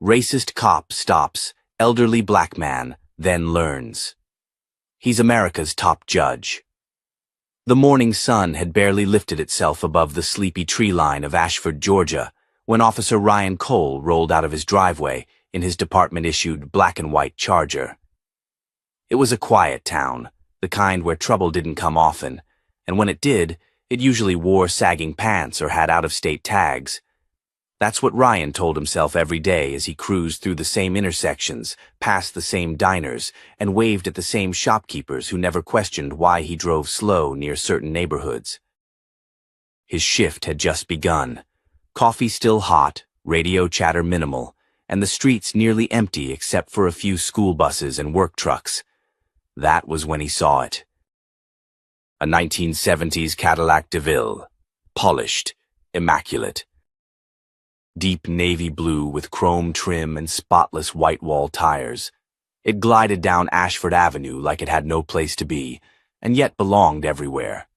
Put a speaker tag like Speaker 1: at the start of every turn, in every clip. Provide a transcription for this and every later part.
Speaker 1: Racist cop stops elderly black man, then learns. He's America's top judge. The morning sun had barely lifted itself above the sleepy tree line of Ashford, Georgia, when Officer Ryan Cole rolled out of his driveway in his department-issued black and white Charger. It was a quiet town, the kind where trouble didn't come often, and when it did, it usually wore sagging pants or had out-of-state tags. That's what Ryan told himself every day as he cruised through the same intersections, past the same diners, and waved at the same shopkeepers who never questioned why he drove slow near certain neighborhoods. His shift had just begun. Coffee still hot, radio chatter minimal, and the streets nearly empty except for a few school buses and work trucks. That was when he saw it. A 1970s Cadillac DeVille, polished, immaculate. Deep navy blue with chrome trim and spotless white wall tires. It glided down Ashford Avenue like it had no place to be, and yet belonged everywhere.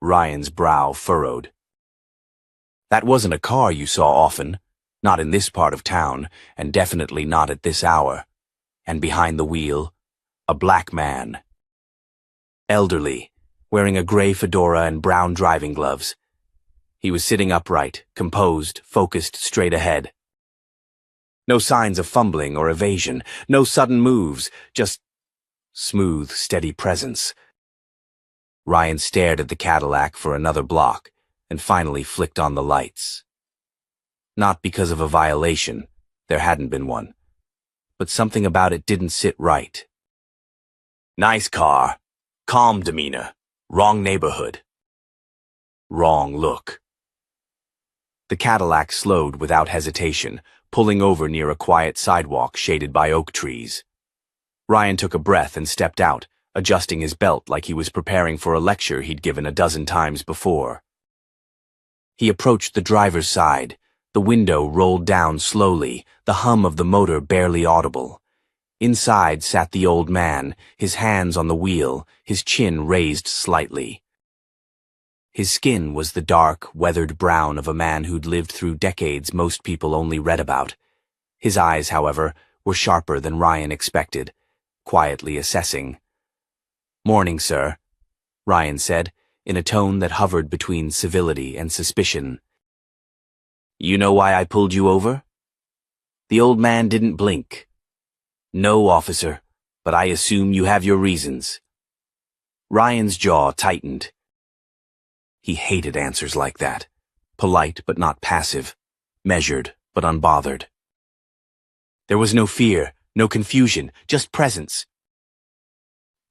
Speaker 1: Ryan's brow furrowed. That wasn't a car you saw often, not in this part of town, and definitely not at this hour. And behind the wheel, a black man. Elderly, wearing a gray fedora and brown driving gloves. He was sitting upright, composed, focused straight ahead. No signs of fumbling or evasion, no sudden moves, just smooth, steady presence. Ryan stared at the Cadillac for another block, and finally flicked on the lights. Not because of a violation, there hadn't been one, but something about it didn't sit right. Nice car, calm demeanor, wrong neighborhood. Wrong look. The Cadillac slowed without hesitation, pulling over near a quiet sidewalk shaded by oak trees. Ryan took a breath and stepped out, adjusting his belt like he was preparing for a lecture he'd given a dozen times before. He approached the driver's side. The window rolled down slowly, the hum of the motor barely audible. Inside sat the old man, his hands on the wheel, his chin raised slightly. His skin was the dark, weathered brown of a man who'd lived through decades most people only read about. His eyes, however, were sharper than Ryan expected, quietly assessing. "Morning, sir," Ryan said, in a tone that hovered between civility and suspicion. "You know why I pulled you over?" The old man didn't blink. "No, officer, but I assume you have your reasons." Ryan's jaw tightened. He hated answers like that. Polite but not passive. Measured but unbothered. There was no fear, no confusion, just presence.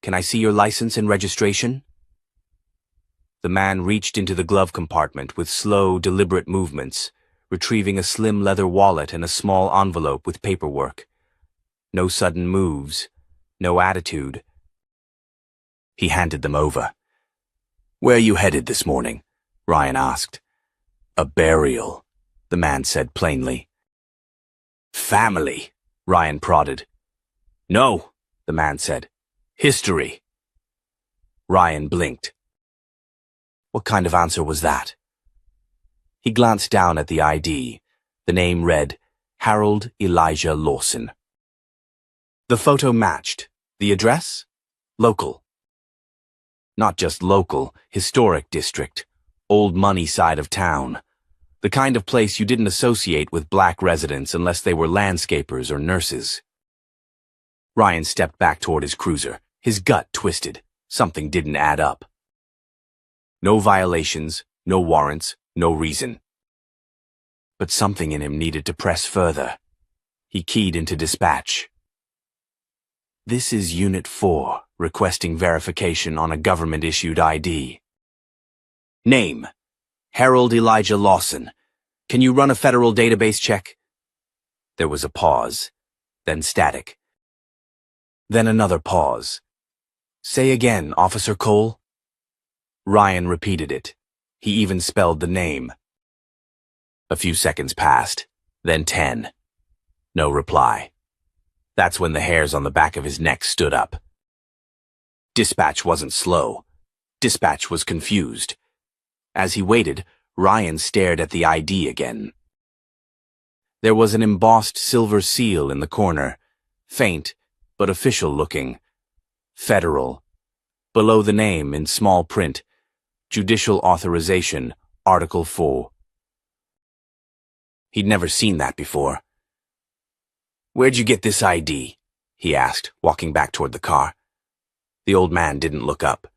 Speaker 1: "Can I see your license and registration?" The man reached into the glove compartment with slow, deliberate movements, retrieving a slim leather wallet and a small envelope with paperwork. No sudden moves, no attitude. He handed them over. "Where are you headed this morning?" Ryan asked. "A burial," the man said plainly. "Family," Ryan prodded. "No," the man said. "History." Ryan blinked. What kind of answer was that? He glanced down at the ID. The name read, Harold Elijah Lawson. The photo matched. The address? Local. Not just local, historic district. Old money side of town. The kind of place you didn't associate with black residents unless they were landscapers or nurses. Ryan stepped back toward his cruiser, his gut twisted. Something didn't add up. No violations, no warrants, no reason. But something in him needed to press further. He keyed into dispatch. "This is Unit 4, requesting verification on a government-issued ID. Name, Harold Elijah Lawson. Can you run a federal database check?" There was a pause, then static. Then another pause. "Say again, Officer Cole." Ryan repeated it. He even spelled the name. A few seconds passed, then 10. No reply. That's when the hairs on the back of his neck stood up. Dispatch wasn't slow. Dispatch was confused. As he waited, Ryan stared at the ID again. There was an embossed silver seal in the corner, faint but official-looking. Federal. Below the name, in small print, Judicial Authorization, Article 4. He'd never seen that before. "Where'd you get this ID?" he asked, walking back toward the car. The old man didn't look up.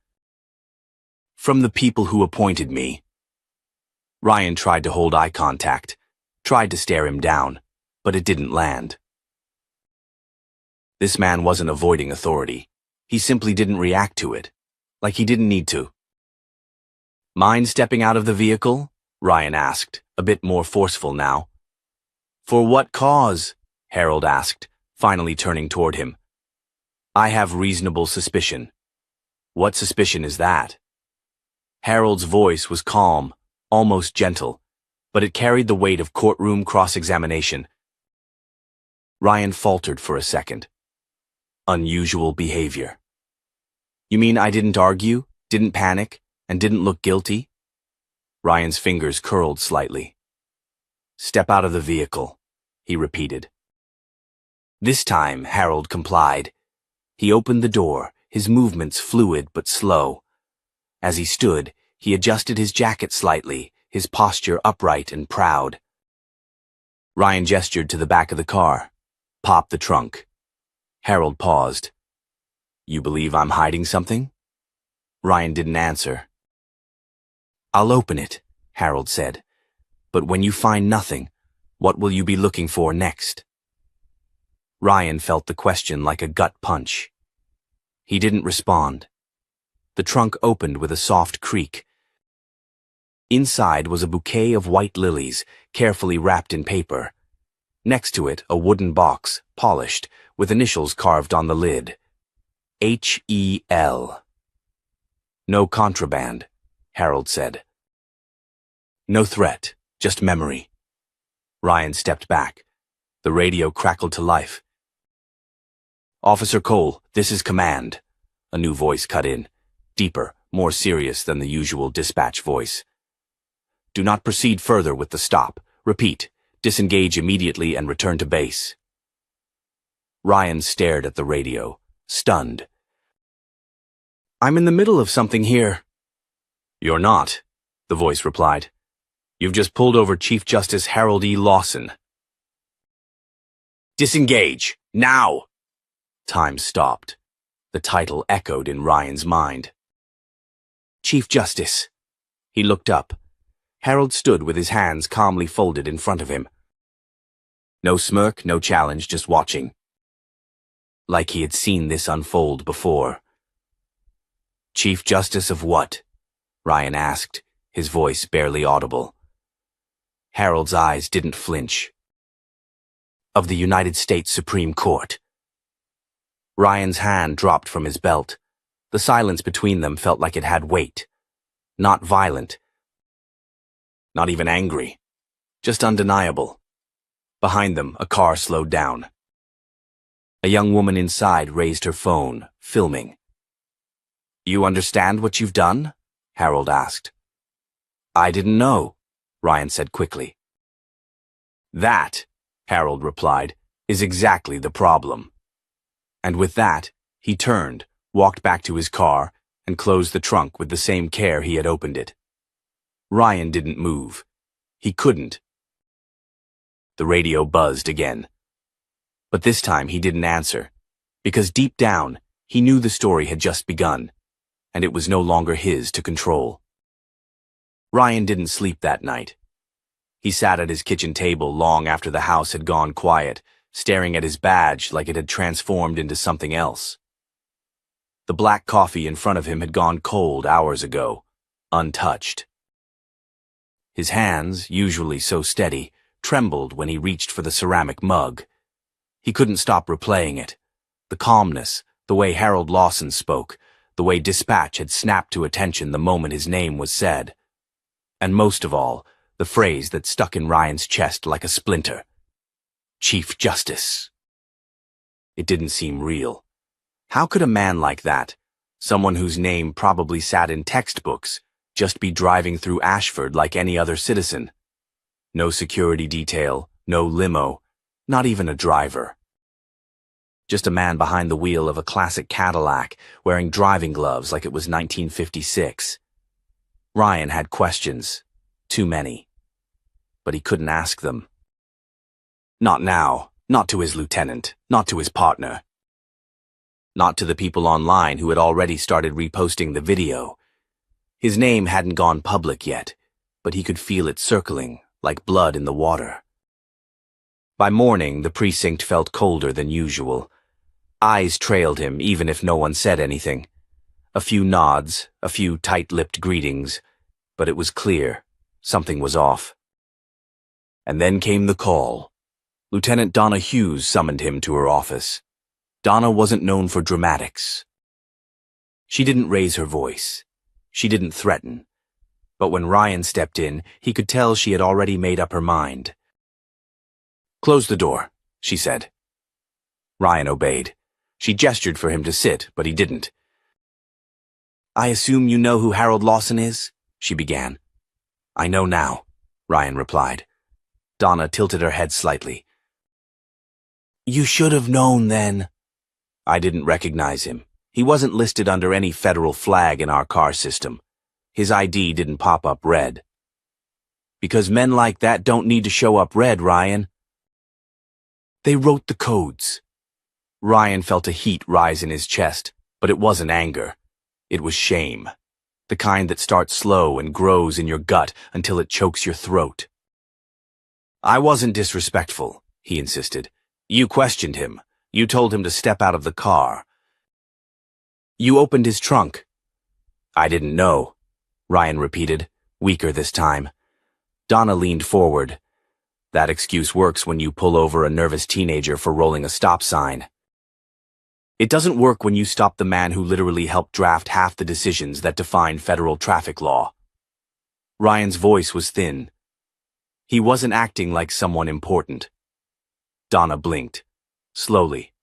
Speaker 1: "From the people who appointed me." Ryan tried to hold eye contact, tried to stare him down, but it didn't land. This man wasn't avoiding authority. He simply didn't react to it, like he didn't need to. "Mind stepping out of the vehicle?" Ryan asked, a bit more forceful now. "For what cause?" Harold asked, finally turning toward him. "I have reasonable suspicion." "What suspicion is that?" Harold's voice was calm, almost gentle, but it carried the weight of courtroom cross-examination. Ryan faltered for a second. "Unusual behavior." "You mean I didn't argue, didn't panic, and didn't look guilty?" Ryan's fingers curled slightly. "Step out of the vehicle," he repeated. This time, Harold complied. He opened the door, his movements fluid but slow. As he stood, he adjusted his jacket slightly, his posture upright and proud. Ryan gestured to the back of the car. "Pop the trunk." Harold paused. "You believe I'm hiding something?" Ryan didn't answer. "I'll open it," Harold said. "But when you find nothing, what will you be looking for next?" Ryan felt the question like a gut punch. He didn't respond. The trunk opened with a soft creak. Inside was a bouquet of white lilies, carefully wrapped in paper. Next to it, a wooden box, polished, with initials carved on the lid. H.E.L. "No contraband," Harold said. "No threat, just memory." Ryan stepped back. The radio crackled to life. "Officer Cole, this is command." A new voice cut in, deeper, more serious than the usual dispatch voice. "Do not proceed further with the stop. Repeat, disengage immediately and return to base." Ryan stared at the radio, stunned. "I'm in the middle of something here." "You're not," the voice replied. "You've just pulled over Chief Justice Harold E. Lawson." "Disengage, now!" Time stopped. The title echoed in Ryan's mind. "Chief Justice." He looked up. Harold stood with his hands calmly folded in front of him. No smirk, no challenge, just watching. Like he had seen this unfold before. "Chief Justice of what?" Ryan asked, his voice barely audible. Harold's eyes didn't flinch. "Of the United States Supreme Court." Ryan's hand dropped from his belt. The silence between them felt like it had weight. Not violent. Not even angry. Just undeniable. Behind them, a car slowed down. A young woman inside raised her phone, filming. "You understand what you've done?" Harold asked. "I didn't know," Ryan said quickly. "That," Harold replied, "is exactly the problem." And with that, he turned, walked back to his car, and closed the trunk with the same care he had opened it. Ryan didn't move. He couldn't. The radio buzzed again. But this time he didn't answer, because deep down, he knew the story had just begun, and it was no longer his to control. Ryan didn't sleep that night. He sat at his kitchen table long after the house had gone quiet, staring at his badge like it had transformed into something else. The black coffee in front of him had gone cold hours ago, untouched. His hands, usually so steady, trembled when he reached for the ceramic mug. He couldn't stop replaying it. The calmness, the way Harold Lawson spoke, the way dispatch had snapped to attention the moment his name was said. And most of all, the phrase that stuck in Ryan's chest like a splinter. Chief Justice. It didn't seem real. How could a man like that, someone whose name probably sat in textbooks, just be driving through Ashford like any other citizen? No security detail, No limo, not even a driver. Just a man behind the wheel of a classic Cadillac, wearing driving gloves like it was 1956. Ryan had questions. Too many. But he couldn't ask them. Not now. Not to his lieutenant. Not to his partner. Not to the people online who had already started reposting the video. His name hadn't gone public yet, but he could feel it circling, like blood in the water. By morning, the precinct felt colder than usual. Eyes trailed him, even if no one said anything. A few nods, a few tight-lipped greetings, but it was clear. Something was off. And then came the call. Lieutenant Donna Hughes summoned him to her office. Donna wasn't known for dramatics. She didn't raise her voice. She didn't threaten. But when Ryan stepped in, he could tell she had already made up her mind. "Close the door," she said. Ryan obeyed. She gestured for him to sit, but he didn't. "I assume you know who Harold Lawson is?" she began. "I know now," Ryan replied. Donna tilted her head slightly. "You should have known then." "I didn't recognize him. He wasn't listed under any federal flag in our car system. His ID didn't pop up red." "Because men like that don't need to show up red, Ryan." "They wrote the codes." Ryan felt a heat rise in his chest, but it wasn't anger. It was shame. The kind that starts slow and grows in your gut until it chokes your throat. "I wasn't disrespectful," he insisted. "You questioned him. You told him to step out of the car. You opened his trunk." "I didn't know," Ryan repeated, weaker this time. Donna leaned forward. "That excuse works when you pull over a nervous teenager for rolling a stop sign. It doesn't work when you stop the man who literally helped draft half the decisions that define federal traffic law." Ryan's voice was thin. He wasn't acting like someone important. Donna blinked, slowly,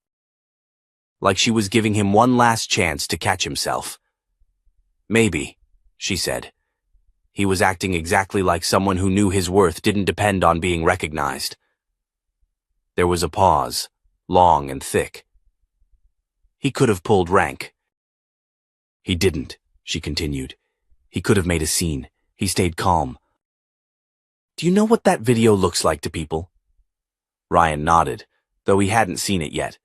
Speaker 1: like she was giving him one last chance to catch himself. "Maybe," she said. He was acting exactly like someone who knew his worth didn't depend on being recognized. There was a pause, long and thick. He could have pulled rank. "He didn't," she continued. "He could have made a scene. He stayed calm." "Do you know what that video looks like to people?" Ryan nodded, though he hadn't seen it yet.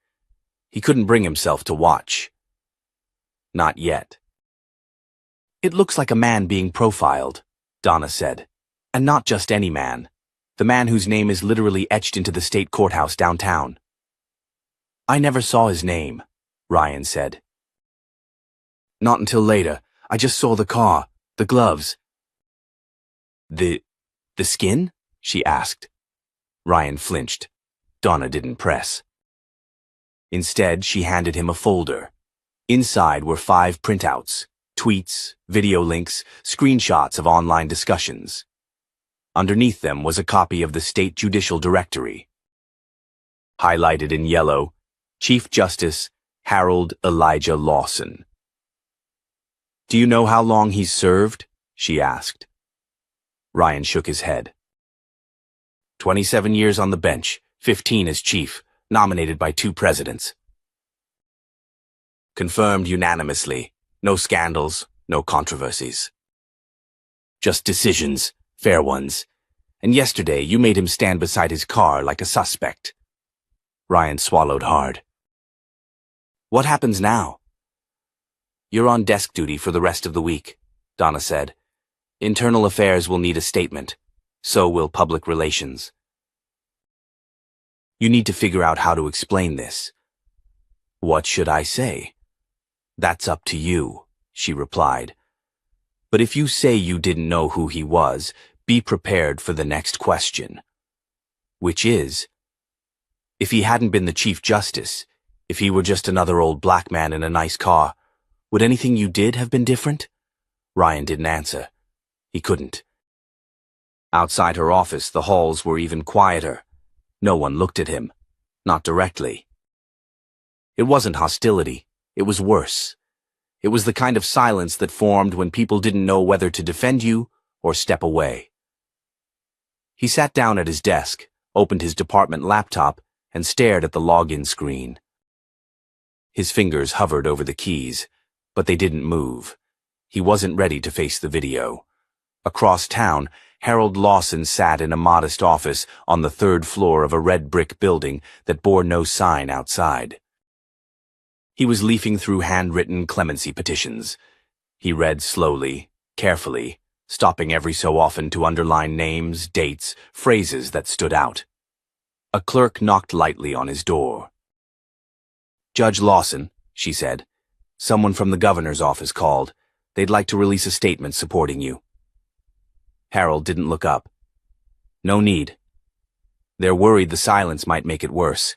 Speaker 1: He couldn't bring himself to watch. Not yet. "It looks like a man being profiled," Donna said. "And not just any man. The man whose name is literally etched into the state courthouse downtown." "I never saw his name," Ryan said. "Not until later. I just saw the car, the gloves." The skin?" she asked. Ryan flinched. Donna didn't press. Instead, she handed him a folder. Inside were 5 printouts, tweets, video links, screenshots of online discussions. Underneath them was a copy of the State Judicial Directory. Highlighted in yellow, Chief Justice Harold Elijah Lawson. "Do you know how long he's served?" she asked. Ryan shook his head. 27 years on the bench, 15 as chief, nominated by 2 presidents. Confirmed unanimously. No scandals, no controversies. Just decisions, fair ones. And yesterday you made him stand beside his car like a suspect. Ryan swallowed hard. "What happens now?" "You're on desk duty for the rest of the week," Donna said. "Internal affairs will need a statement. So will public relations. You need to figure out how to explain this." "What should I say?" "That's up to you," she replied. "But if you say you didn't know who he was, be prepared for the next question. Which is, if he hadn't been the Chief Justice, if he were just another old black man in a nice car, would anything you did have been different?" Ryan didn't answer. He couldn't. Outside her office, the halls were even quieter. No one looked at him. Not directly. It wasn't hostility. It was worse. It was the kind of silence that formed when people didn't know whether to defend you or step away. He sat down at his desk, opened his department laptop, and stared at the login screen. His fingers hovered over the keys, but they didn't move. He wasn't ready to face the video. Across town, Harold Lawson sat in a modest office on the third floor of a red brick building that bore no sign outside. He was leafing through handwritten clemency petitions. He read slowly, carefully, stopping every so often to underline names, dates, phrases that stood out. A clerk knocked lightly on his door. "Judge Lawson," she said. "Someone from the governor's office called. They'd like to release a statement supporting you." Harold didn't look up. "No need. They're worried the silence might make it worse."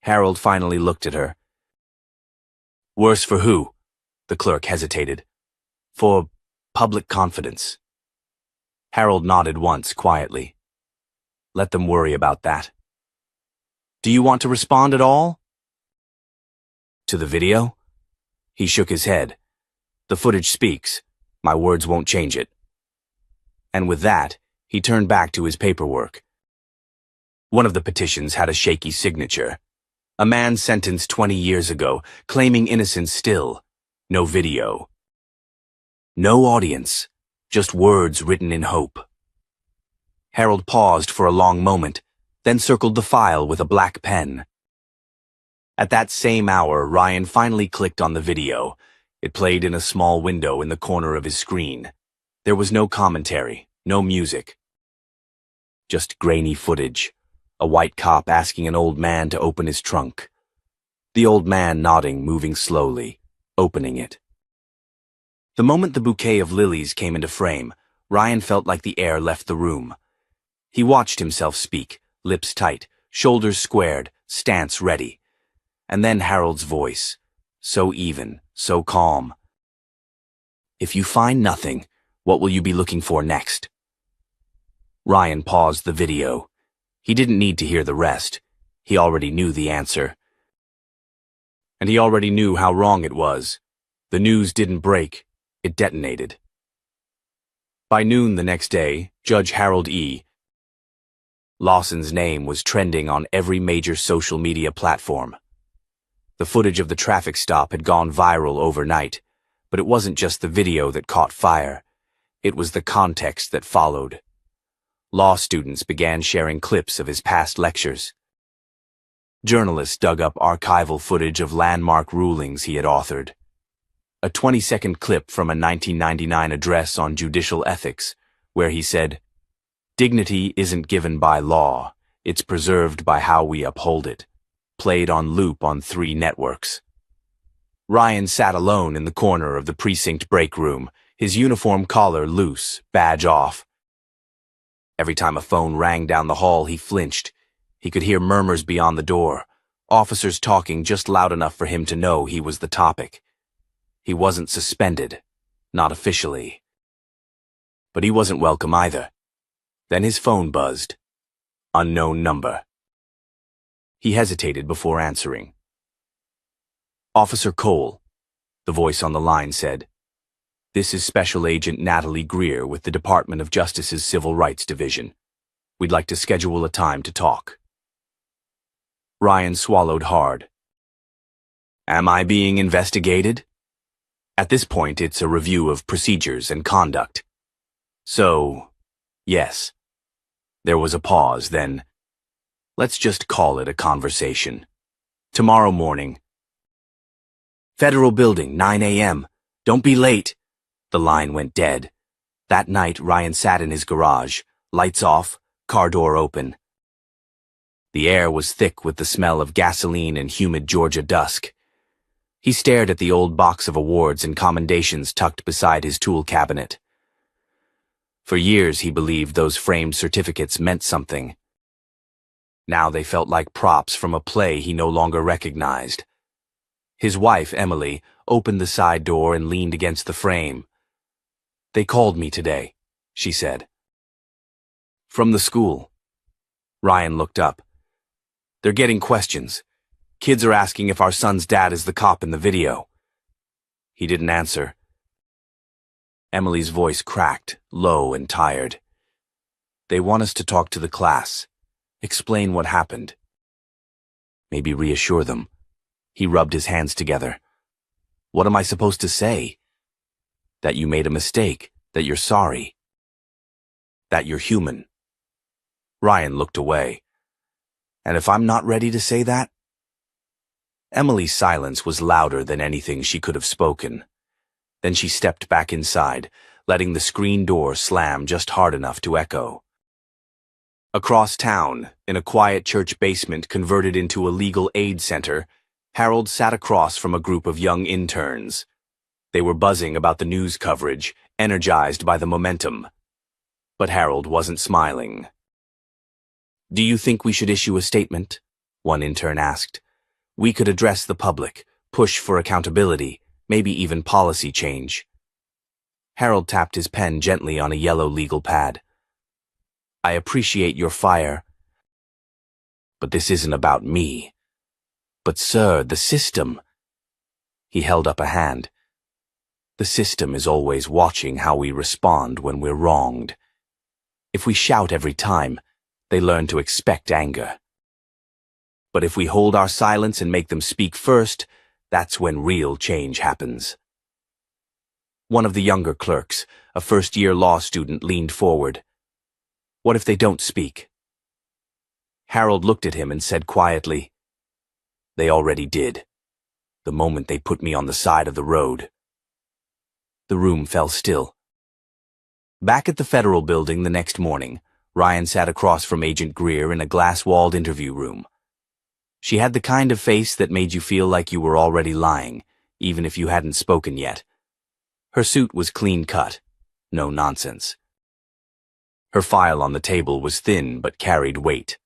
Speaker 1: Harold finally looked at her. "Worse for who?" The clerk hesitated. "For public confidence." Harold nodded once, quietly. "Let them worry about that. Do you want to respond at all?" "To the video?" He shook his head. "The footage speaks. My words won't change it." And with that, he turned back to his paperwork. One of the petitions had a shaky signature. A man sentenced 20 years ago, claiming innocence still. No video. No audience. Just words written in hope. Harold paused for a long moment, then circled the file with a black pen. At that same hour, Ryan finally clicked on the video. It played in a small window in the corner of his screen. There was no commentary, no music. Just grainy footage. A white cop asking an old man to open his trunk. The old man nodding, moving slowly, opening it. The moment the bouquet of lilies came into frame, Ryan felt like the air left the room. He watched himself speak, lips tight, shoulders squared, stance ready. And then Harold's voice, so even, so calm. "If you find nothing, what will you be looking for next?" Ryan paused the video. He didn't need to hear the rest. He already knew the answer. And he already knew how wrong it was. The news didn't break. It detonated. By noon the next day, Judge Harold E. Lawson's name was trending on every major social media platform. The footage of the traffic stop had gone viral overnight, but it wasn't just the video that caught fire. It was the context that followed. Law students began sharing clips of his past lectures. Journalists dug up archival footage of landmark rulings he had authored. A 20-second clip from a 1999 address on judicial ethics, where he said, "Dignity isn't given by law, it's preserved by how we uphold it," played on loop on 3 networks. Ryan sat alone in the corner of the precinct break room, his uniform collar loose, badge off. Every time a phone rang down the hall, he flinched. He could hear murmurs beyond the door, officers talking just loud enough for him to know he was the topic. He wasn't suspended, not officially. But he wasn't welcome either. Then his phone buzzed. Unknown number. He hesitated before answering. "Officer Cole," the voice on the line said. "This is Special Agent Natalie Greer with the Department of Justice's Civil Rights Division. We'd like to schedule a time to talk." Ryan swallowed hard. "Am I being investigated?" At this point, it's a review of procedures and conduct. "So, yes." There was a pause, then, "Let's just call it a conversation. Tomorrow morning." "Federal Building, 9 a.m. Don't be late." The line went dead. That night, Ryan sat in his garage, lights off, car door open. The air was thick with the smell of gasoline and humid Georgia dusk. He stared at the old box of awards and commendations tucked beside his tool cabinet. For years, he believed those framed certificates meant something. Now they felt like props from a play he no longer recognized. His wife, Emily, opened the side door and leaned against the frame. "They called me today," she said. "From the school." Ryan looked up. "They're getting questions. Kids are asking if our son's dad is the cop in the video." He didn't answer. Emily's voice cracked, low and tired. They want us to talk to the class. Explain what happened. Maybe reassure them. He rubbed his hands together. What am I supposed to say? That you made a mistake, that you're sorry, that you're human. Ryan looked away. And if I'm not ready to say that? Emily's silence was louder than anything she could have spoken. Then she stepped back inside, letting the screen door slam just hard enough to echo. Across town, in a quiet church basement converted into a legal aid center, Harold sat across from a group of young interns. They were buzzing about the news coverage, energized by the momentum. But Harold wasn't smiling. "Do you think we should issue a statement?" one intern asked. "We could address the public, push for accountability, maybe even policy change." Harold tapped his pen gently on a yellow legal pad. "I appreciate your fire, but this isn't about me." "But sir, the system." He held up a hand. "The system is always watching how we respond when we're wronged. If we shout every time, they learn to expect anger. But if we hold our silence and make them speak first, that's when real change happens." One of the younger clerks, a first-year law student, leaned forward. "What if they don't speak?" Harold looked at him and said quietly, "They already did, the moment they put me on the side of the road." The room fell still. Back at the Federal Building the next morning, Ryan sat across from Agent Greer in a glass-walled interview room. She had the kind of face that made you feel like you were already lying, even if you hadn't spoken yet. Her suit was clean-cut, no nonsense. Her file on the table was thin but carried weight.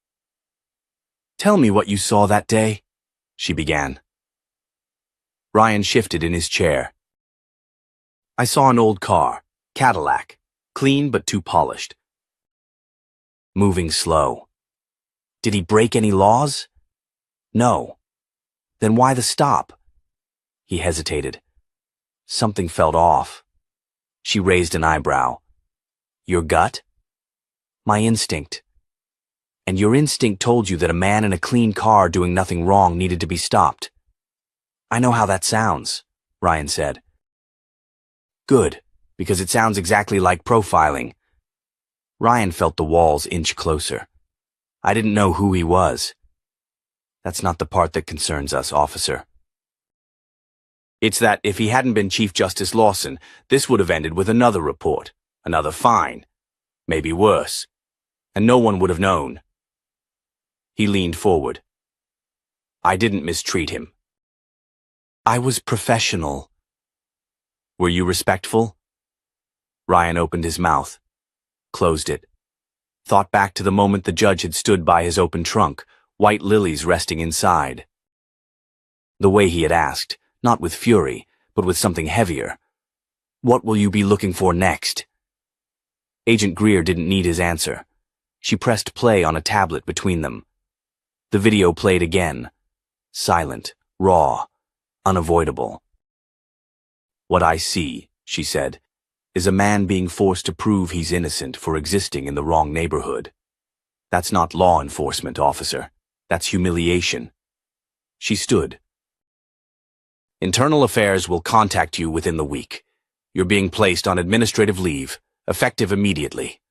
Speaker 1: "Tell me what you saw that day," she began. Ryan shifted in his chair. "I saw an old car, Cadillac, clean but too polished. Moving slow. Did he break any laws? No. Then why the stop?" He hesitated. Something felt off. She raised an eyebrow. "Your gut?" "My instinct." "And your instinct told you that a man in a clean car doing nothing wrong needed to be stopped." "I know how that sounds," Ryan said. "Good, because it sounds exactly like profiling." Ryan felt the walls inch closer. "I didn't know who he was." "That's not the part that concerns us, officer. It's that if he hadn't been Chief Justice Lawson, this would have ended with another report, another fine, maybe worse, and no one would have known." He leaned forward. "I didn't mistreat him. I was professional." "Were you respectful?" Ryan opened his mouth, closed it, thought back to the moment the judge had stood by his open trunk, white lilies resting inside. The way he had asked, not with fury, but with something heavier. "What will you be looking for next?" Agent Greer didn't need his answer. She pressed play on a tablet between them. The video played again. Silent, raw, unavoidable. "What I see," she said, "is a man being forced to prove he's innocent for existing in the wrong neighborhood. That's not law enforcement, officer. That's humiliation." She stood. "Internal Affairs will contact you within the week. You're being placed on administrative leave, effective immediately."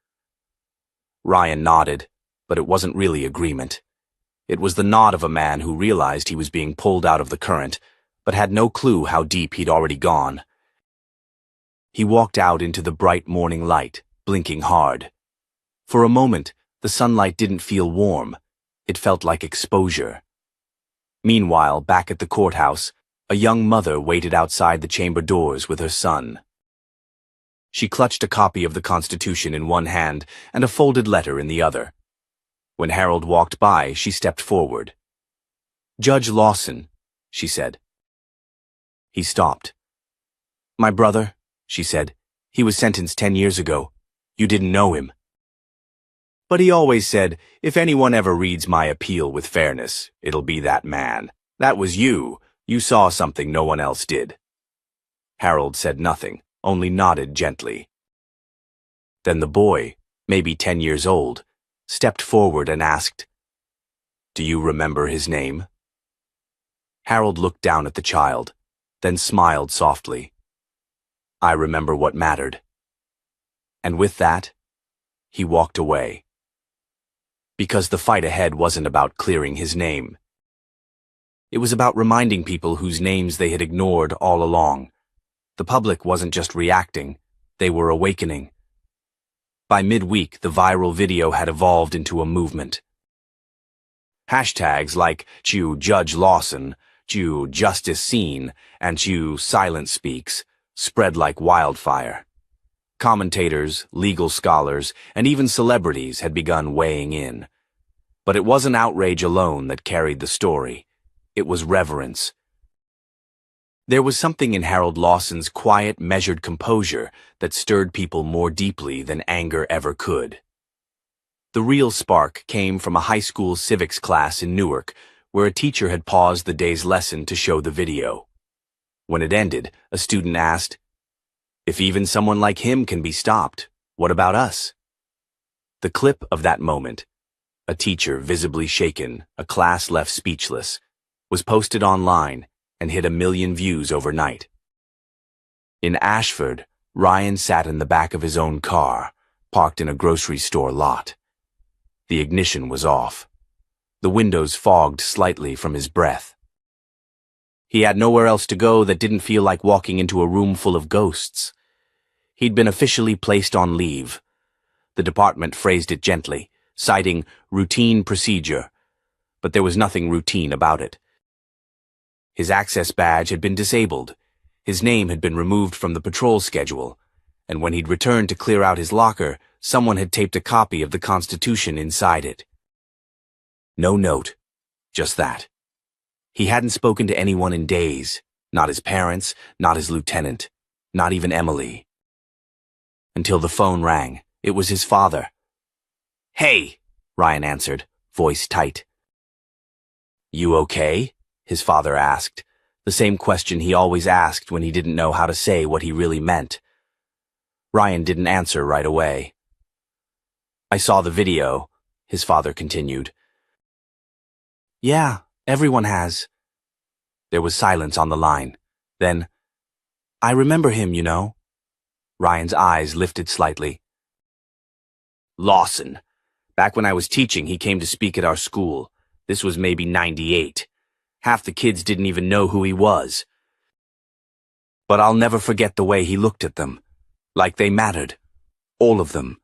Speaker 1: Ryan nodded, but it wasn't really agreement. It was the nod of a man who realized he was being pulled out of the current, but had no clue how deep he'd already gone. He walked out into the bright morning light, blinking hard. For a moment, the sunlight didn't feel warm. It felt like exposure. Meanwhile, back at the courthouse, a young mother waited outside the chamber doors with her son. She clutched a copy of the Constitution in one hand and a folded letter in the other. When Harold walked by, she stepped forward. "Judge Lawson," she said. He stopped. "My brother," she said. "He was sentenced 10 years ago. You didn't know him." "But he always said, if anyone ever reads my appeal with fairness, it'll be that man. That was you. You saw something no one else did." Harold said nothing, only nodded gently. "Then the boy," maybe 10 years old, stepped forward and asked, "Do you remember his name?" Harold looked down at the child, then smiled softly. "I remember what mattered." And with that, he walked away. Because the fight ahead wasn't about clearing his name. It was about reminding people whose names they had ignored all along. The public wasn't just reacting, they were awakening. By midweek, the viral video had evolved into a movement. Hashtags like "Chew Judge Lawson," "Chew Justice Seen," and "Chew Silence Speaks" spread like wildfire. Commentators, legal scholars, and even celebrities had begun weighing in. But it wasn't outrage alone that carried the story. It was reverence. There was something in Harold Lawson's quiet, measured composure that stirred people more deeply than anger ever could. The real spark came from a high school civics class in Newark, where a teacher had paused the day's lesson to show the video. When it ended, a student asked, "If even someone like him can be stopped, what about us?" The clip of that moment, a teacher visibly shaken, a class left speechless, was posted online and hit 1 million views overnight. In Ashford, Ryan sat in the back of his own car, parked in a grocery store lot. The ignition was off. The windows fogged slightly from his breath. He had nowhere else to go that didn't feel like walking into a room full of ghosts. He'd been officially placed on leave. The department phrased it gently, citing routine procedure, but there was nothing routine about it. His access badge had been disabled, his name had been removed from the patrol schedule, and when he'd returned to clear out his locker, someone had taped a copy of the Constitution inside it. No note, just that. He hadn't spoken to anyone in days, not his parents, not his lieutenant, not even Emily. Until the phone rang. It was his father. "Hey," Ryan answered, voice tight. "You okay?" his father asked, the same question he always asked when he didn't know how to say what he really meant. Ryan didn't answer right away. "I saw the video," his father continued. "Yeah, everyone has." There was silence on the line. Then, "I remember him, you know." Ryan's eyes lifted slightly. "Lawson. Back when I was teaching, he came to speak at our school. This was maybe 98. Half the kids didn't even know who he was. But I'll never forget the way he looked at them. Like they mattered. All of them.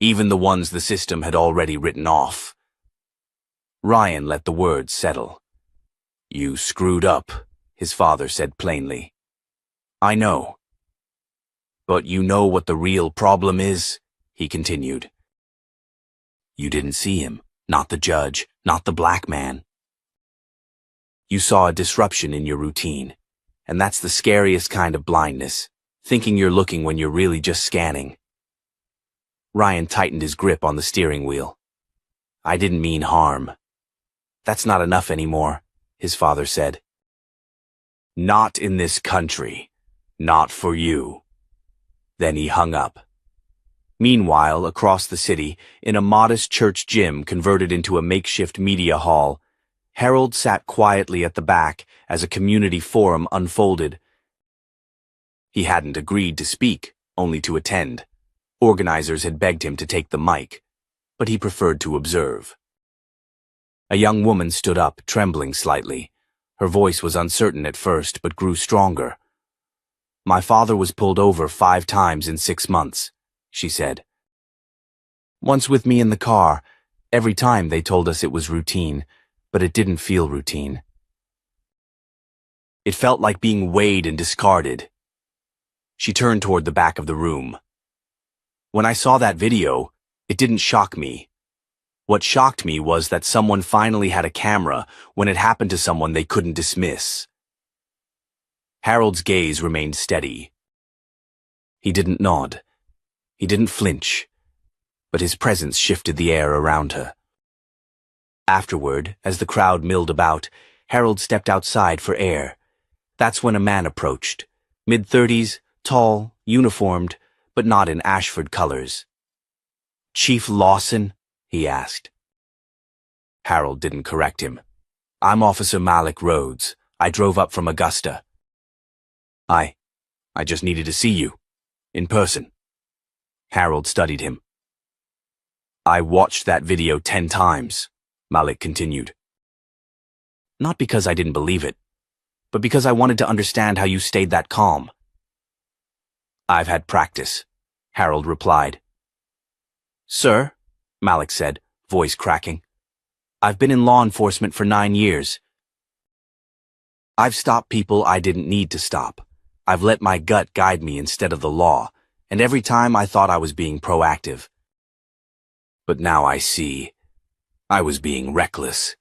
Speaker 1: Even the ones the system had already written off." Ryan let the words settle. "You screwed up," his father said plainly. "I know. But you know what the real problem is?" he continued. "You didn't see him, not the judge, not the black man. You saw a disruption in your routine, and that's the scariest kind of blindness, thinking you're looking when you're really just scanning." Ryan tightened his grip on the steering wheel. "I didn't mean harm." "That's not enough anymore," his father said. "Not in this country. Not for you." Then he hung up. Meanwhile, across the city, in a modest church gym converted into a makeshift media hall, Harold sat quietly at the back as a community forum unfolded. He hadn't agreed to speak, only to attend. Organizers had begged him to take the mic, but he preferred to observe. A young woman stood up, trembling slightly. Her voice was uncertain at first, but grew stronger. "My father was pulled over 5 times in 6 months, she said. "Once with me in the car. Every time they told us it was routine, but it didn't feel routine. It felt like being weighed and discarded." She turned toward the back of the room. "When I saw that video, it didn't shock me. What shocked me was that someone finally had a camera when it happened to someone they couldn't dismiss." Harold's gaze remained steady. He didn't nod. He didn't flinch. But his presence shifted the air around her. Afterward, as the crowd milled about, Harold stepped outside for air. That's when a man approached. Mid-30s, tall, uniformed, but not in Ashford colors. Chief Lawson? He asked. Harold didn't correct him. I'm Officer Malik Rhodes. I drove up from Augusta. I just needed to see you. In person. Harold studied him. I watched that video 10 times, Malik continued. Not because I didn't believe it, but because I wanted to understand how you stayed that calm. I've had practice, Harold replied. Sir, Malik said, voice cracking, I've been in law enforcement for 9 years. I've stopped people I didn't need to stop. I've let my gut guide me instead of the law, and every time I thought I was being proactive. But now I see, I was being reckless.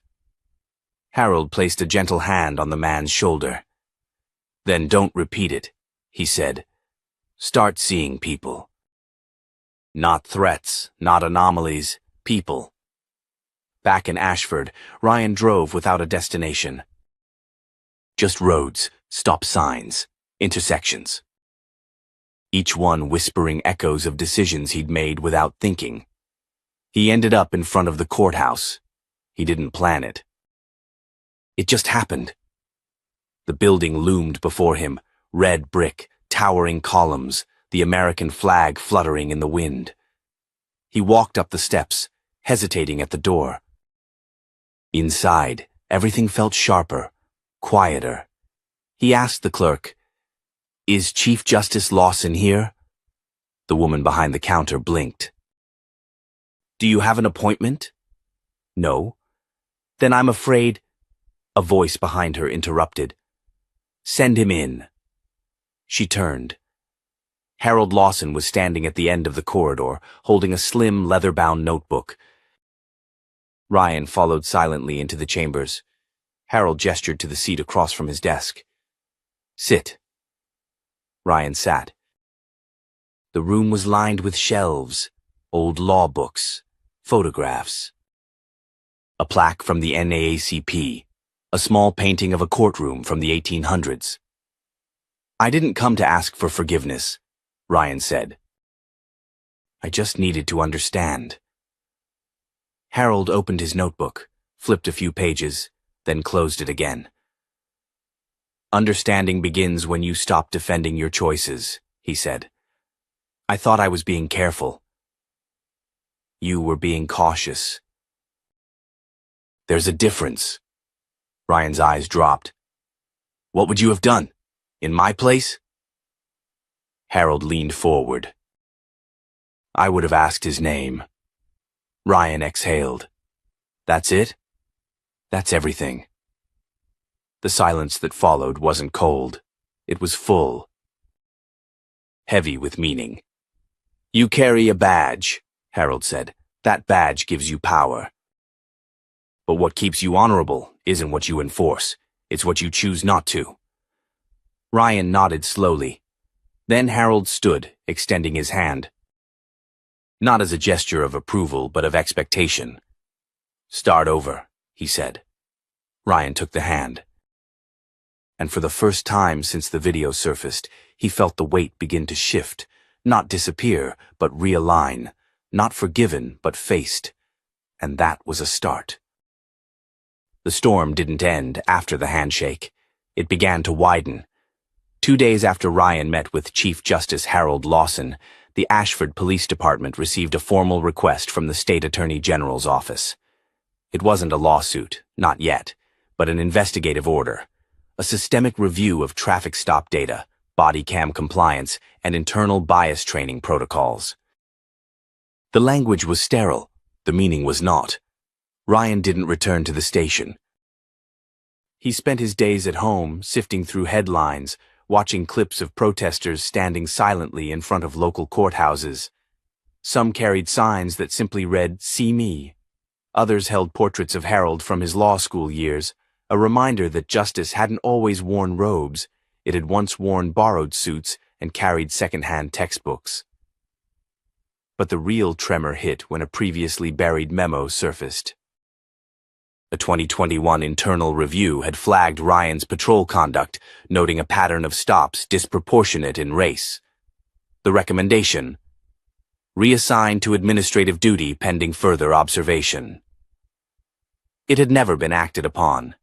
Speaker 1: Harold placed a gentle hand on the man's shoulder. Then don't repeat it, he said. Start seeing people. Not threats, not anomalies, people. Back in Ashford, Ryan drove without a destination. Just roads, stop signs, intersections. Each one whispering echoes of decisions he'd made without thinking. He ended up in front of the courthouse. He didn't plan it. It just happened. The building loomed before him, red brick, towering columns, the American flag fluttering in the wind. He walked up the steps, hesitating at the door. Inside, everything felt sharper, quieter. He asked the clerk, "Is Chief Justice Lawson here?" The woman behind the counter blinked. "Do you have an appointment?" "No." "Then I'm afraid—" A voice behind her interrupted. "Send him in." She turned. Harold Lawson was standing at the end of the corridor, holding a slim, leather-bound notebook. Ryan followed silently into the chambers. Harold gestured to the seat across from his desk. "Sit." Ryan sat. The room was lined with shelves, old law books, photographs. A plaque from the NAACP, a small painting of a courtroom from the 1800s. "I didn't come to ask for forgiveness," Ryan said. "I just needed to understand." Harold opened his notebook, flipped a few pages, then closed it again. "Understanding begins when you stop defending your choices," he said. "I thought I was being careful. You were being cautious." "There's a difference." Ryan's eyes dropped. "What would you have done? In my place?" Harold leaned forward. "I would have asked his name." Ryan exhaled. "That's it? That's everything." The silence that followed wasn't cold. It was full. Heavy with meaning. "You carry a badge," Harold said. "That badge gives you power. But what keeps you honorable isn't what you enforce. It's what you choose not to." Ryan nodded slowly. Then Harold stood, extending his hand. Not as a gesture of approval, but of expectation. "Start over," he said. Ryan took the hand. And for the first time since the video surfaced, he felt the weight begin to shift, not disappear, but realign, not forgiven, but faced. And that was a start. The storm didn't end after the handshake. It began to widen. 2 days after Ryan met with Chief Justice Harold Lawson, the Ashford Police Department received a formal request from the State Attorney General's office. It wasn't a lawsuit, not yet, but an investigative order, a systemic review of traffic stop data, body cam compliance, and internal bias training protocols. The language was sterile, the meaning was not. Ryan didn't return to the station. He spent his days at home, sifting through headlines, watching clips of protesters standing silently in front of local courthouses. Some carried signs that simply read, "See me." Others held portraits of Harold from his law school years, a reminder that justice hadn't always worn robes. It had once worn borrowed suits and carried second-hand textbooks. But the real tremor hit when a previously buried memo surfaced. A 2021 internal review had flagged Ryan's patrol conduct, noting a pattern of stops disproportionate in race. The recommendation: reassigned to administrative duty pending further observation. It had never been acted upon.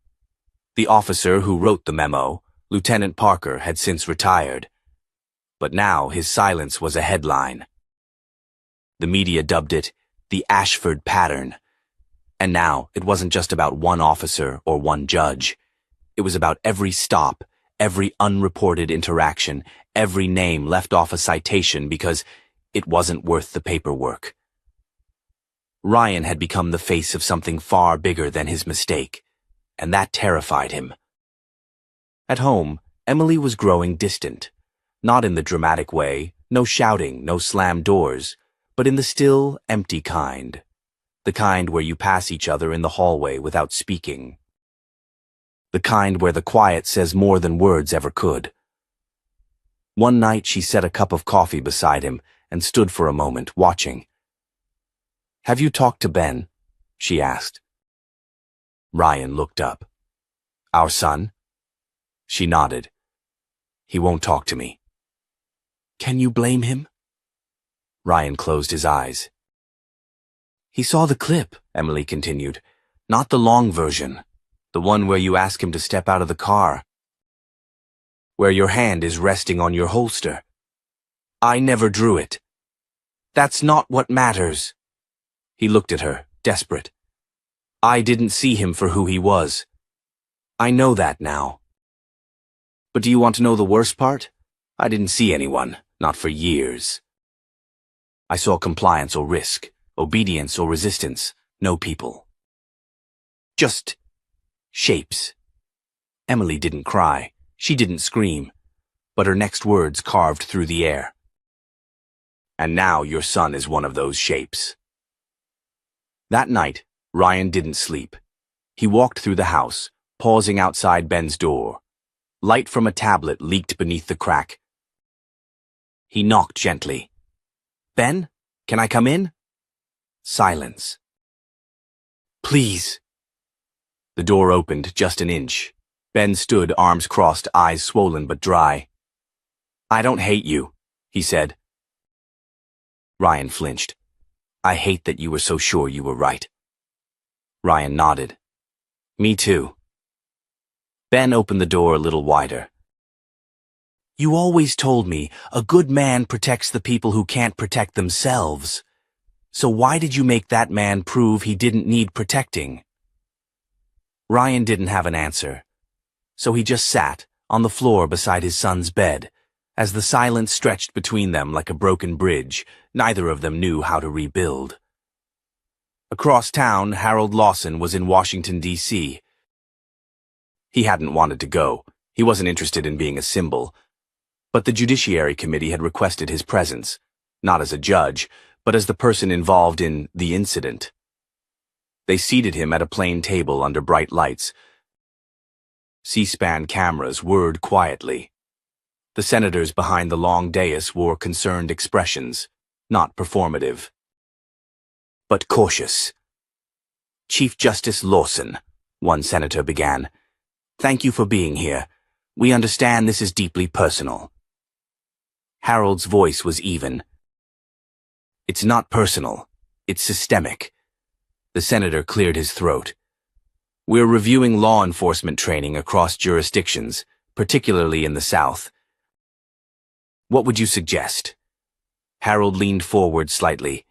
Speaker 1: The officer who wrote the memo, Lieutenant Parker, had since retired. But now his silence was a headline. The media dubbed it the Ashford Pattern. And now it wasn't just about one officer or one judge. It was about every stop, every unreported interaction, every name left off a citation because it wasn't worth the paperwork. Ryan had become the face of something far bigger than his mistake, and that terrified him. At home, Emily was growing distant. Not in the dramatic way, no shouting, no slammed doors, but in the still, empty kind. The kind where you pass each other in the hallway without speaking. The kind where the quiet says more than words ever could. One night she set a cup of coffee beside him and stood for a moment, watching. "Have you talked to Ben?" she asked. Ryan looked up. "Our son?" She nodded. "He won't talk to me." "Can you blame him?" Ryan closed his eyes. "He saw the clip," Emily continued. "Not the long version. The one where you ask him to step out of the car. Where your hand is resting on your holster. I never drew it. That's not what matters." He looked at her, desperate. "I didn't see him for who he was. I know that now. But do you want to know the worst part? I didn't see anyone, not for years. I saw compliance or risk, obedience or resistance, no people. Just shapes." Emily didn't cry, she didn't scream, but her next words carved through the air. "And now your son is one of those shapes." That night, Ryan didn't sleep. He walked through the house, pausing outside Ben's door. Light from a tablet leaked beneath the crack. He knocked gently. "Ben, can I come in?" Silence. "Please." The door opened just an inch. Ben stood, arms crossed, eyes swollen but dry. "I don't hate you," he said. Ryan flinched. "I hate that you were so sure you were right." Ryan nodded. "Me too." Ben opened the door a little wider. "You always told me a good man protects the people who can't protect themselves. So why did you make that man prove he didn't need protecting?" Ryan didn't have an answer, so he just sat on the floor beside his son's bed. As the silence stretched between them like a broken bridge, neither of them knew how to rebuild. Across town, Harold Lawson was in Washington, D.C. He hadn't wanted to go. He wasn't interested in being a symbol. But the Judiciary Committee had requested his presence, not as a judge, but as the person involved in the incident. They seated him at a plain table under bright lights. C-SPAN cameras whirred quietly. The senators behind the long dais wore concerned expressions, not performative, but cautious. "Chief Justice Lawson," one senator began, "thank you for being here. We understand this is deeply personal." Harold's voice was even. "It's not personal. It's systemic." The senator cleared his throat. "We're reviewing law enforcement training across jurisdictions, particularly in the South. What would you suggest?" Harold leaned forward slightly.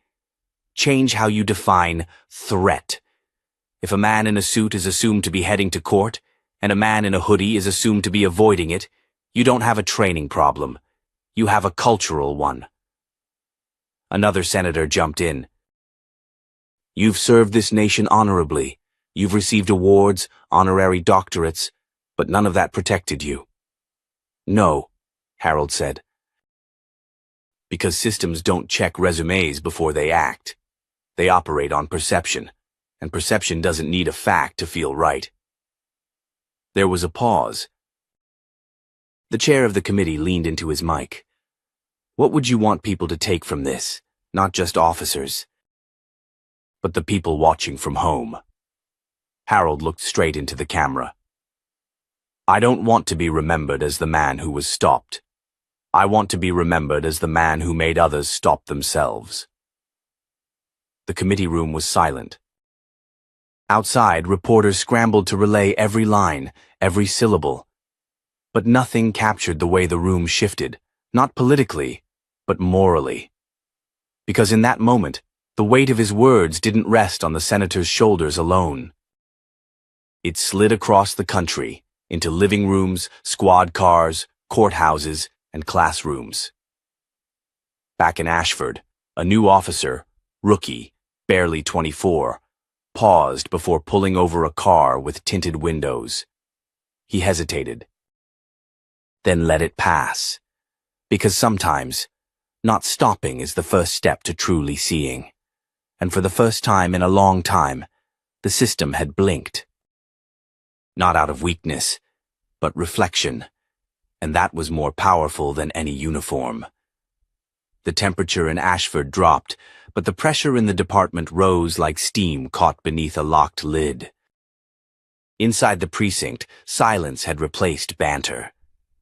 Speaker 1: "Change how you define threat. If a man in a suit is assumed to be heading to court, and a man in a hoodie is assumed to be avoiding it, you don't have a training problem. You have a cultural one." Another senator jumped in. "You've served this nation honorably. You've received awards, honorary doctorates, but none of that protected you." "No," Harold said. "Because systems don't check resumes before they act. They operate on perception, and perception doesn't need a fact to feel right." There was a pause. The chair of the committee leaned into his mic. "What would you want people to take from this? Not just officers, but the people watching from home." Harold looked straight into the camera. "I don't want to be remembered as the man who was stopped. I want to be remembered as the man who made others stop themselves." The committee room was silent. Outside, reporters scrambled to relay every line, every syllable. But nothing captured the way the room shifted, not politically, but morally. Because in that moment, the weight of his words didn't rest on the senator's shoulders alone. It slid across the country, into living rooms, squad cars, courthouses, and classrooms. Back in Ashford, a new officer, rookie, barely 24, paused before pulling over a car with tinted windows. He hesitated, then let it pass, because sometimes, not stopping is the first step to truly seeing. And for the first time in a long time, the system had blinked. Not out of weakness, but reflection, and that was more powerful than any uniform. The temperature in Ashford dropped, but the pressure in the department rose like steam caught beneath a locked lid. Inside the precinct, silence had replaced banter.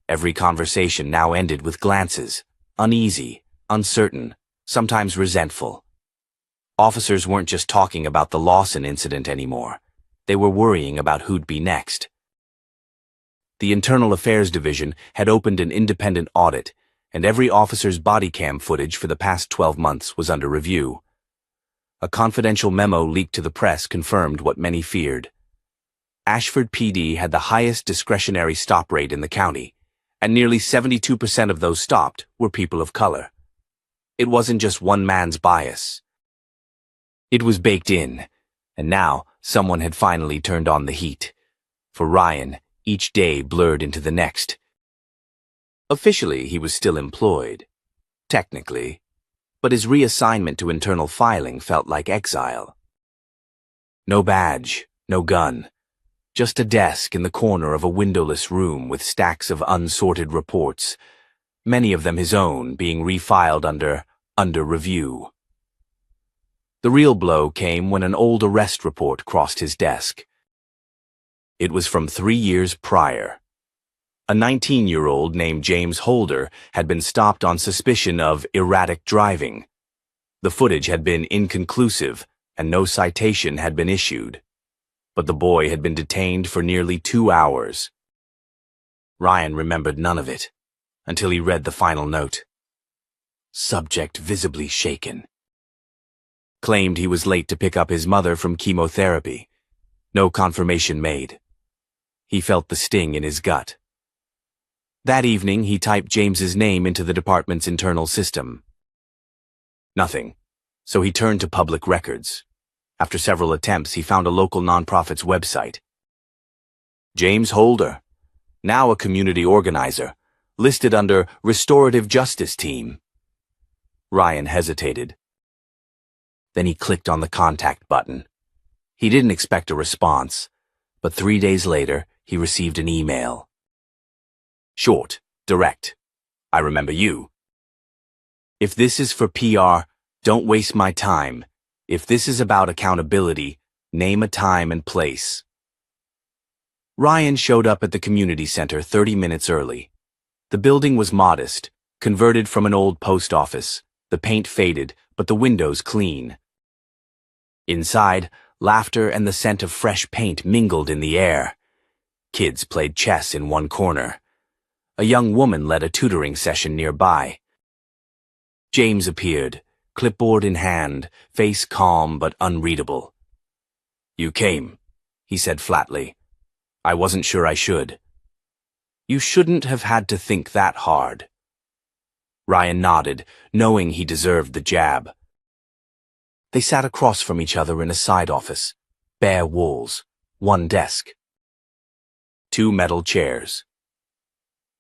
Speaker 1: Every conversation now ended with glances, uneasy, uncertain, sometimes resentful. Officers weren't just talking about the Lawson incident anymore. They were worrying about who'd be next. The Internal Affairs Division had opened an independent audit, and every officer's body cam footage for the past 12 months was under review. A confidential memo leaked to the press confirmed what many feared. Ashford PD had the highest discretionary stop rate in the county, and nearly 72% of those stopped were people of color. It wasn't just one man's bias. It was baked in, and now someone had finally turned on the heat. For Ryan, each day blurred into the next. Officially, he was still employed. Technically. But his reassignment to internal filing felt like exile. No badge, no gun. Just a desk in the corner of a windowless room with stacks of unsorted reports, many of them his own, being refiled under review. The real blow came when an old arrest report crossed his desk. It was from 3 years prior. A 19-year-old named James Holder had been stopped on suspicion of erratic driving. The footage had been inconclusive, and no citation had been issued. But the boy had been detained for nearly 2 hours. Ryan remembered none of it, until he read the final note. Subject visibly shaken. Claimed he was late to pick up his mother from chemotherapy. No confirmation made. He felt the sting in his gut. That evening, he typed James's name into the department's internal system. Nothing, so he turned to public records. After several attempts, he found a local nonprofit's website. James Holder, now a community organizer, listed under Restorative Justice Team. Ryan hesitated. Then he clicked on the contact button. He didn't expect a response, but 3 days later, he received an email. Short, direct. I remember you. If this is for PR, don't waste my time. If this is about accountability, name a time and place. Ryan showed up at the community center 30 minutes early. The building was modest, converted from an old post office. The paint faded, but the windows clean. Inside, laughter and the scent of fresh paint mingled in the air. Kids played chess in one corner. A young woman led a tutoring session nearby. James appeared, clipboard in hand, face calm but unreadable. You came, he said flatly. I wasn't sure I should. You shouldn't have had to think that hard. Ryan nodded, knowing he deserved the jab. They sat across from each other in a side office. Bare walls, one desk. 2 metal chairs.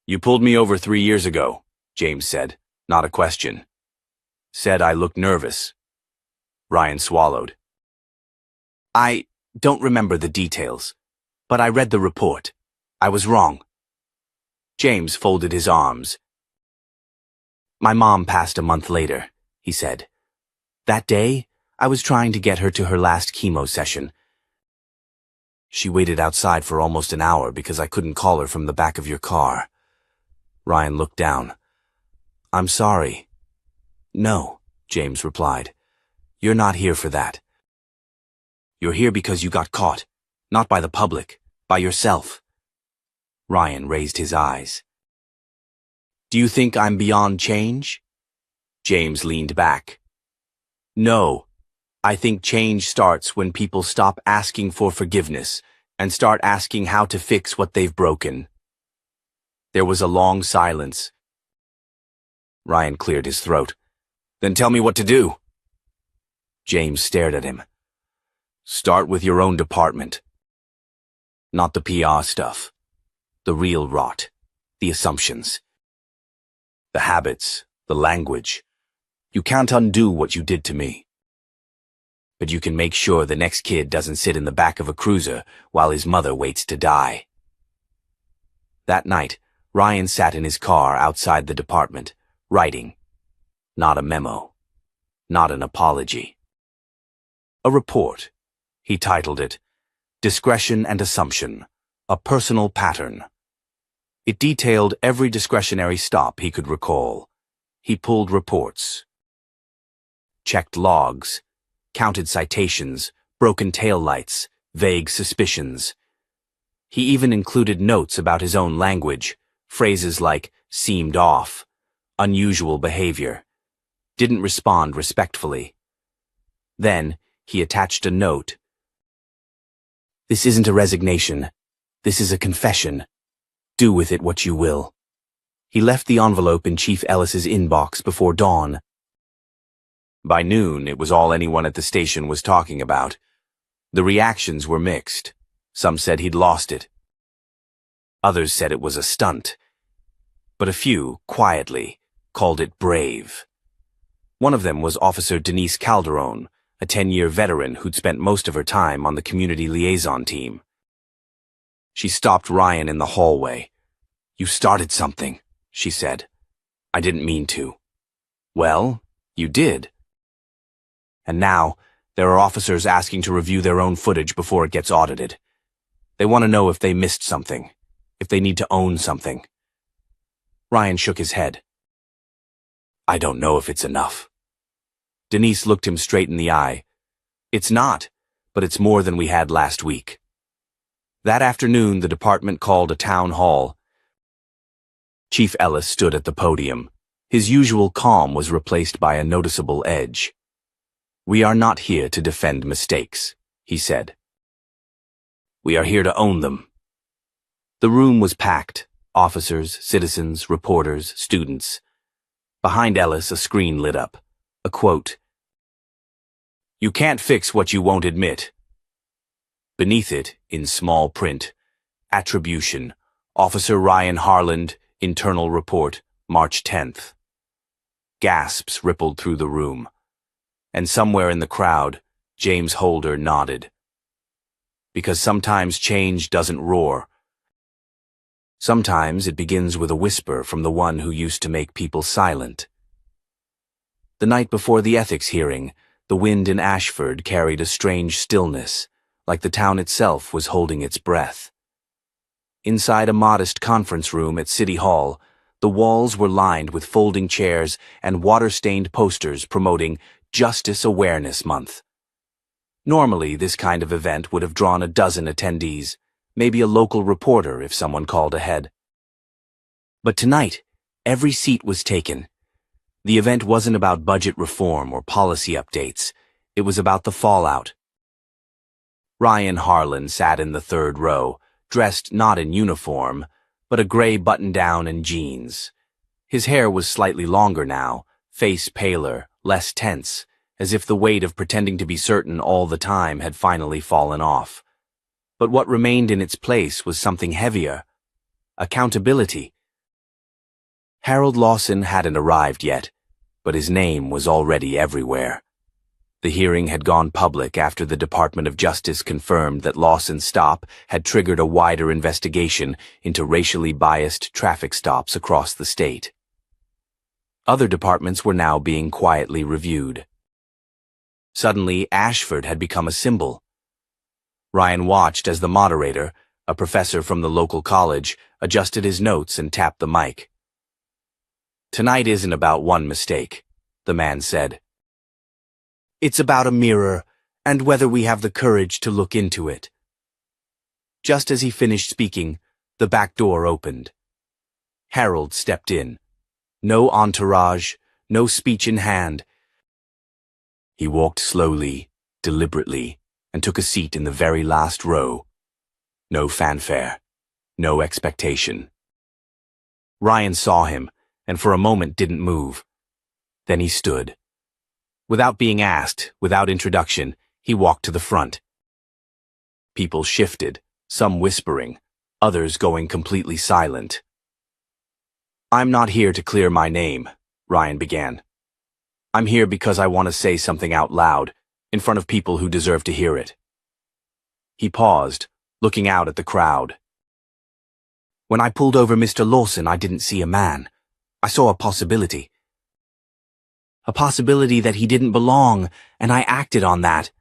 Speaker 1: You pulled me over 3 years ago, James said, not a question. Said I looked nervous. Ryan swallowed. I don't remember the details, but I read the report. I was wrong. James folded his arms. My mom passed a month later, he said. That day, I was trying to get her to her last chemo session. She waited outside for almost an hour because I couldn't call her from the back of your car. Ryan looked down. I'm sorry. No, James replied. You're not here for that. You're here because you got caught, not by the public, by yourself. Ryan raised his eyes. Do you think I'm beyond change? James leaned back. No. I think change starts when people stop asking for forgiveness and start asking how to fix what they've broken. There was a long silence. Ryan cleared his throat. Then tell me what to do. James stared at him. Start with your own department. Not the PR stuff. The real rot. The assumptions. The habits. The language. You can't undo what you did to me. But you can make sure the next kid doesn't sit in the back of a cruiser while his mother waits to die. That night, Ryan sat in his car outside the department, writing. Not a memo. Not an apology. A report. He titled it, Discretion and Assumption, a Personal Pattern. It detailed every discretionary stop he could recall. He pulled reports. Checked logs. Counted citations, broken taillights, vague suspicions. He even included notes about his own language, phrases like seemed off, unusual behavior, didn't respond respectfully. Then he attached a note. This isn't a resignation. This is a confession. Do with it what you will. He left the envelope in Chief Ellis's inbox before dawn. By noon, it was all anyone at the station was talking about. The reactions were mixed. Some said he'd lost it. Others said it was a stunt. But a few, quietly, called it brave. One of them was Officer Denise Calderon, a 10-year veteran who'd spent most of her time on the community liaison team. She stopped Ryan in the hallway. You started something, she said. I didn't mean to. Well, you did. And now, there are officers asking to review their own footage before it gets audited. They want to know if they missed something, if they need to own something. Ryan shook his head. I don't know if it's enough. Denise looked him straight in the eye. It's not, but it's more than we had last week. That afternoon, the department called a town hall. Chief Ellis stood at the podium. His usual calm was replaced by a noticeable edge. We are not here to defend mistakes, he said. We are here to own them. The room was packed. Officers, citizens, reporters, students. Behind Ellis, a screen lit up. A quote. You can't fix what you won't admit. Beneath it, in small print, Attribution, Officer Ryan Harland, Internal Report, March 10th. Gasps rippled through the room. And somewhere in the crowd, James Holder nodded. Because sometimes change doesn't roar. Sometimes it begins with a whisper from the one who used to make people silent. The night before the ethics hearing, the wind in Ashford carried a strange stillness, like the town itself was holding its breath. Inside a modest conference room at City Hall, the walls were lined with folding chairs and water-stained posters promoting Justice Awareness Month. Normally, this kind of event would have drawn a dozen attendees, maybe a local reporter if someone called ahead. But tonight, every seat was taken. The event wasn't about budget reform or policy updates. It was about the fallout. Ryan Harlan sat in the third row, dressed not in uniform, but a gray button-down and jeans. His hair was slightly longer now, face paler, less tense, as if the weight of pretending to be certain all the time had finally fallen off. But what remained in its place was something heavier. Accountability. Harold Lawson hadn't arrived yet, but his name was already everywhere. The hearing had gone public after the Department of Justice confirmed that Lawson's stop had triggered a wider investigation into racially biased traffic stops across the state. Other departments were now being quietly reviewed. Suddenly, Ashford had become a symbol. Ryan watched as the moderator, a professor from the local college, adjusted his notes and tapped the mic. Tonight isn't about one mistake, the man said. It's about a mirror, and whether we have the courage to look into it." Just as he finished speaking, the back door opened. Harold stepped in. No entourage, no speech in hand. He walked slowly, deliberately, and took a seat in the very last row. No fanfare, no expectation. Ryan saw him, and for a moment didn't move. Then he stood. Without being asked, without introduction, he walked to the front. People shifted, some whispering, others going completely silent. "I'm not here to clear my name," Ryan began. "I'm here because I want to say something out loud, in front of people who deserve to hear it." He paused, looking out at the crowd. "When I pulled over Mr. Lawson, I didn't see a man. I saw a possibility. A possibility that he didn't belong, and I acted on that."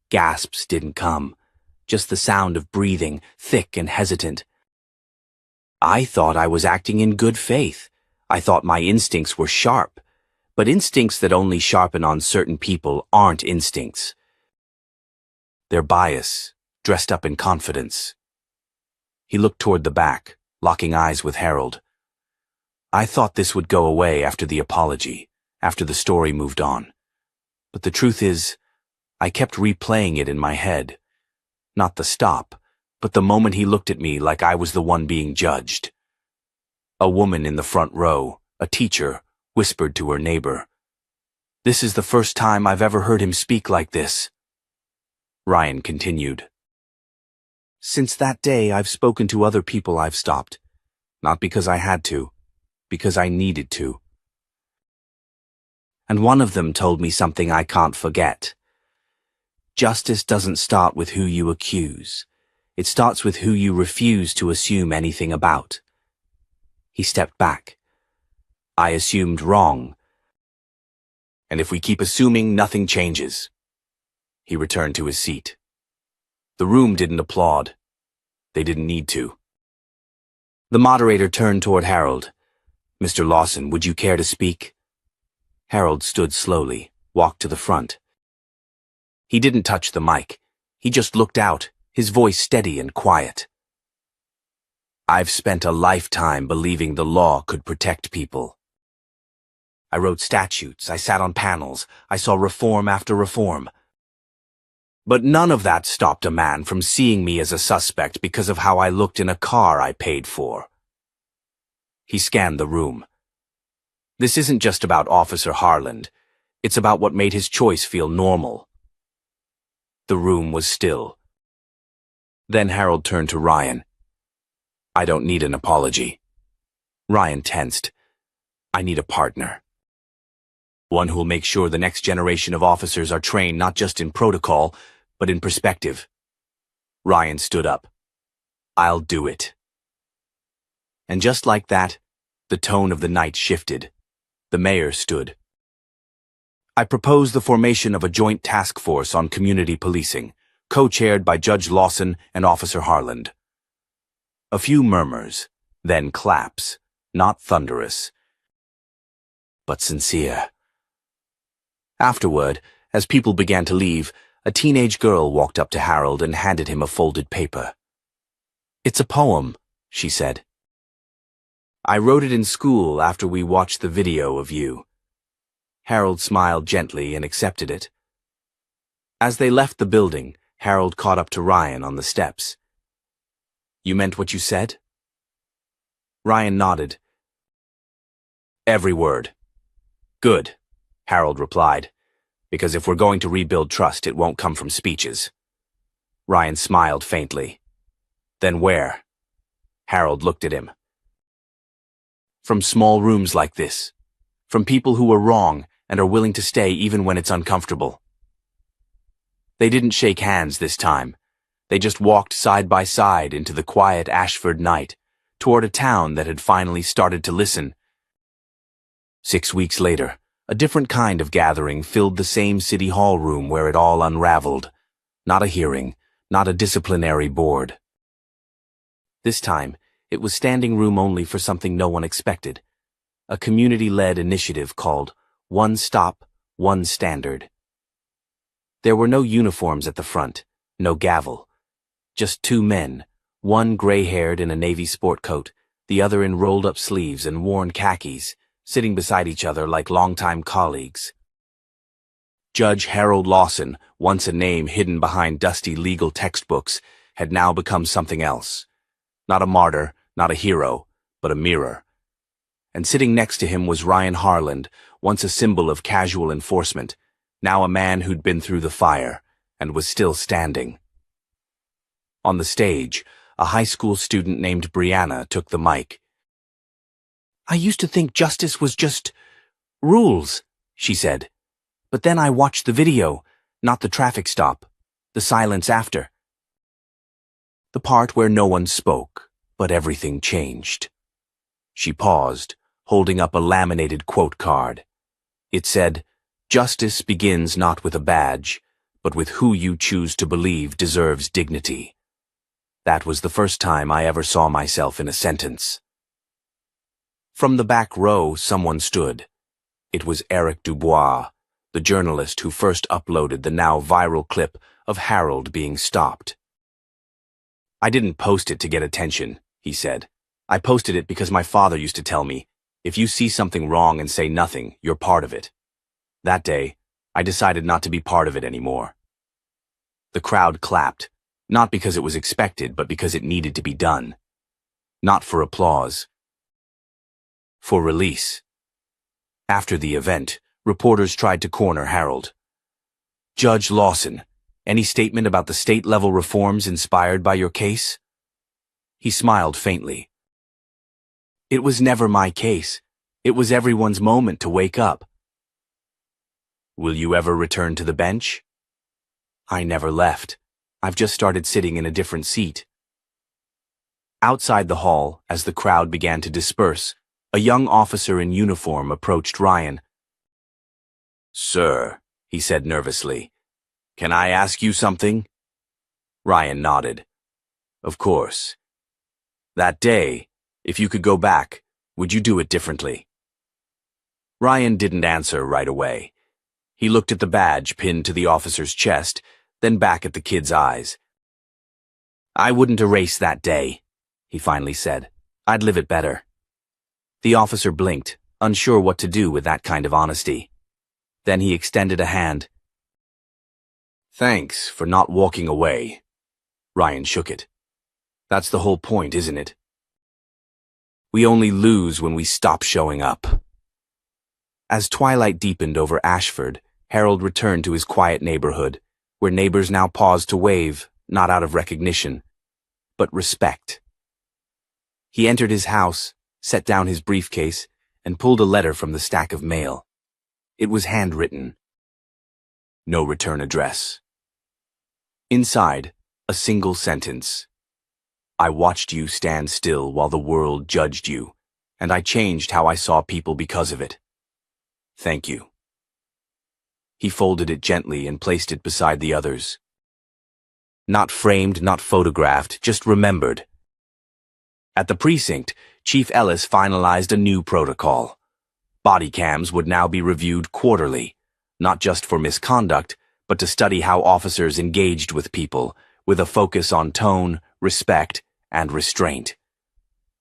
Speaker 1: Gasps didn't come, just the sound of breathing, thick and hesitant. "I thought I was acting in good faith. I thought my instincts were sharp. But instincts that only sharpen on certain people aren't instincts. They're bias, dressed up in confidence." He looked toward the back, locking eyes with Harold. "I thought this would go away after the apology, after the story moved on. But the truth is, I kept replaying it in my head. Not the stop, but the moment he looked at me like I was the one being judged." A woman in the front row, a teacher, whispered to her neighbor, "This is the first time I've ever heard him speak like this." Ryan continued. "Since that day, I've spoken to other people I've stopped. Not because I had to, because I needed to. And one of them told me something I can't forget. Justice doesn't start with who you accuse. It starts with who you refuse to assume anything about." He stepped back. "I assumed wrong. And if we keep assuming, nothing changes." He returned to his seat. The room didn't applaud. They didn't need to. The moderator turned toward Harold. "Mr. Lawson, would you care to speak?" Harold stood slowly, walked to the front. He didn't touch the mic. He just looked out, his voice steady and quiet. "I've spent a lifetime believing the law could protect people. I wrote statutes, I sat on panels, I saw reform after reform. But none of that stopped a man from seeing me as a suspect because of how I looked in a car I paid for." He scanned the room. "This isn't just about Officer Harland. It's about what made his choice feel normal." The room was still. Then Harold turned to Ryan. "I don't need an apology." Ryan tensed. "I need a partner. One who'll make sure the next generation of officers are trained not just in protocol, but in perspective." Ryan stood up. "I'll do it." And just like that, the tone of the night shifted. The mayor stood. "I propose the formation of a joint task force on community policing, co-chaired by Judge Lawson and Officer Harland." A few murmurs, then claps, not thunderous, but sincere. Afterward, as people began to leave, a teenage girl walked up to Harold and handed him a folded paper. "It's a poem," she said. "I wrote it in school after we watched the video of you." Harold smiled gently and accepted it. As they left the building, Harold caught up to Ryan on the steps. "You meant what you said?" Ryan nodded. "Every word." "Good," Harold replied, "because if we're going to rebuild trust, it won't come from speeches." Ryan smiled faintly. "Then where?" Harold looked at him. "From small rooms like this. From people who were wrong and are willing to stay even when it's uncomfortable." They didn't shake hands this time. They just walked side by side into the quiet Ashford night, toward a town that had finally started to listen. 6 weeks later, a different kind of gathering filled the same city hall room where it all unraveled. Not a hearing, not a disciplinary board. This time, it was standing room only for something no one expected. A community-led initiative called One Stop, One Standard. There were no uniforms at the front, no gavel. Just two men, one gray-haired in a navy sport coat, the other in rolled-up sleeves and worn khakis, sitting beside each other like longtime colleagues. Judge Harold Lawson, once a name hidden behind dusty legal textbooks, had now become something else. Not a martyr, not a hero, but a mirror. And sitting next to him was Ryan Harland, once a symbol of casual enforcement, now a man who'd been through the fire, and was still standing. On the stage, a high school student named Brianna took the mic. "I used to think justice was just rules," she said. "But then I watched the video, not the traffic stop, the silence after. The part where no one spoke, but everything changed." She paused, holding up a laminated quote card. It said, "Justice begins not with a badge, but with who you choose to believe deserves dignity." That was the first time I ever saw myself in a sentence. From the back row, someone stood. It was Eric Dubois, the journalist who first uploaded the now viral clip of Harold being stopped. "I didn't post it to get attention," he said. "I posted it because my father used to tell me, if you see something wrong and say nothing, you're part of it. That day, I decided not to be part of it anymore." The crowd clapped, not because it was expected, but because it needed to be done. Not for applause. For release. After the event, reporters tried to corner Harold. "Judge Lawson, any statement about the state-level reforms inspired by your case?" He smiled faintly. "It was never my case. It was everyone's moment to wake up." "Will you ever return to the bench?" "I never left. I've just started sitting in a different seat." Outside the hall, as the crowd began to disperse, a young officer in uniform approached Ryan. "Sir," he said nervously, "can I ask you something?" Ryan nodded. "Of course. That day, if you could go back, would you do it differently?" Ryan didn't answer right away. He looked at the badge pinned to the officer's chest, then back at the kid's eyes. "I wouldn't erase that day," he finally said. "I'd live it better." The officer blinked, unsure what to do with that kind of honesty. Then he extended a hand. "Thanks for not walking away." Ryan shook it. "That's the whole point, isn't it? We only lose when we stop showing up." As twilight deepened over Ashford, Harold returned to his quiet neighborhood, where neighbors now paused to wave, not out of recognition, but respect. He entered his house, set down his briefcase, and pulled a letter from the stack of mail. It was handwritten. No return address. Inside, a single sentence. "I watched you stand still while the world judged you, and I changed how I saw people because of it. Thank you." He folded it gently and placed it beside the others. Not framed, not photographed, just remembered. At the precinct, Chief Ellis finalized a new protocol. Body cams would now be reviewed quarterly, not just for misconduct, but to study how officers engaged with people, with a focus on tone, respect, and restraint.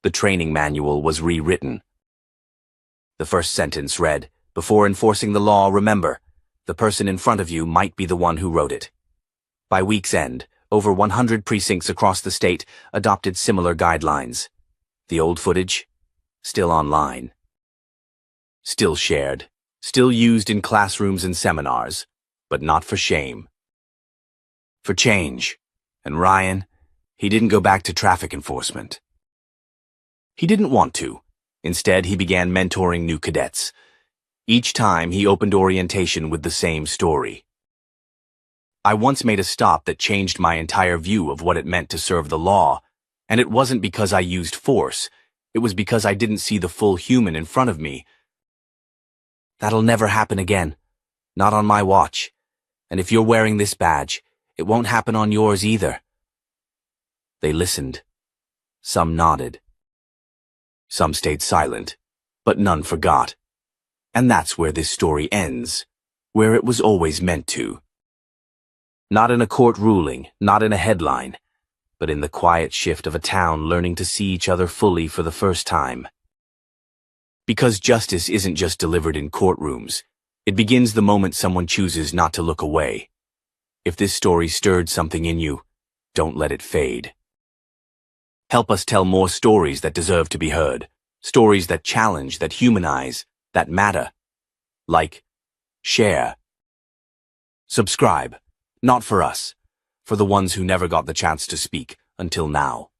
Speaker 1: The training manual was rewritten. The first sentence read, "Before enforcing the law, remember, the person in front of you might be the one who wrote it." By week's end, over 100 precincts across the state adopted similar guidelines. The old footage? Still online. Still shared. Still used in classrooms and seminars. But not for shame. For change. And Ryan, he didn't go back to traffic enforcement. He didn't want to. Instead, he began mentoring new cadets. Each time, he opened orientation with the same story. "I once made a stop that changed my entire view of what it meant to serve the law, and it wasn't because I used force. It was because I didn't see the full human in front of me. That'll never happen again. Not on my watch. And if you're wearing this badge, it won't happen on yours either." They listened. Some nodded. Some stayed silent, but none forgot. And that's where this story ends, where it was always meant to. Not in a court ruling, not in a headline, but in the quiet shift of a town learning to see each other fully for the first time. Because justice isn't just delivered in courtrooms, it begins the moment someone chooses not to look away. If this story stirred something in you, don't let it fade. Help us tell more stories that deserve to be heard, stories that challenge, that humanize, that matter. Like, share, subscribe, not for us, for the ones who never got the chance to speak until now.